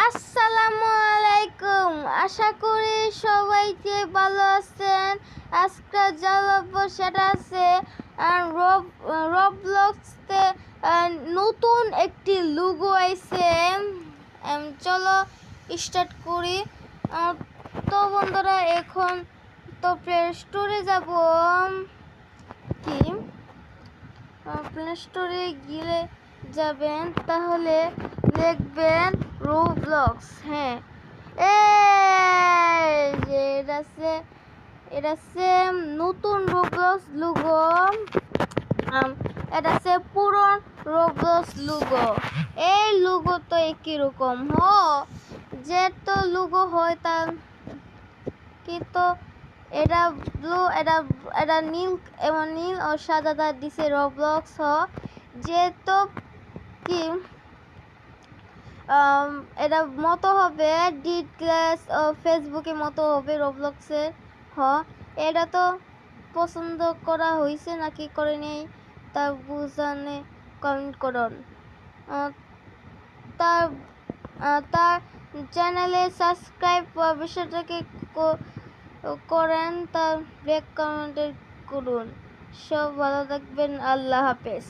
আসসালামু আলাইকুম। আশা করি সবাইকে ভালো আছেন। আজকে জ্বালাবো সেটা আছে রবলক্সতে নতুন একটি লোগো আইছে। চলো স্টার্ট করি। তো বন্ধুরা, এখন তো প্লে স্টোরে যাব। কি প্লে স্টোরে গিয়ে যাবেন, তাহলে দেখবেন রোবলক্স। হ্যাঁ, এটা সেম নতুন রোবলক্স লোগো। এটা সে পুরন রোবলক্স লোগো। এই লোগো তো একই রকম যে তো লোগো হয় তা কিন্তু এটা ব্লু, এটা নীল এবং নীল ও সাদা দিছে রবলক্স যে তো কি এটা মতো হবে ডিড ক্লাস ও ফেসবুকের মতো হবে রবলক্সের। এটা তো পছন্দ করা হয়েছে নাকি করে নেই তা বুঝানে কমেন্ট করুন। তার তার চ্যানেলে সাবস্ক্রাইব বিষয়টাকে করেন, তার ব্যাক কমেন্ট করুন। সব ভালো থাকবেন। আল্লাহ হাফেজ।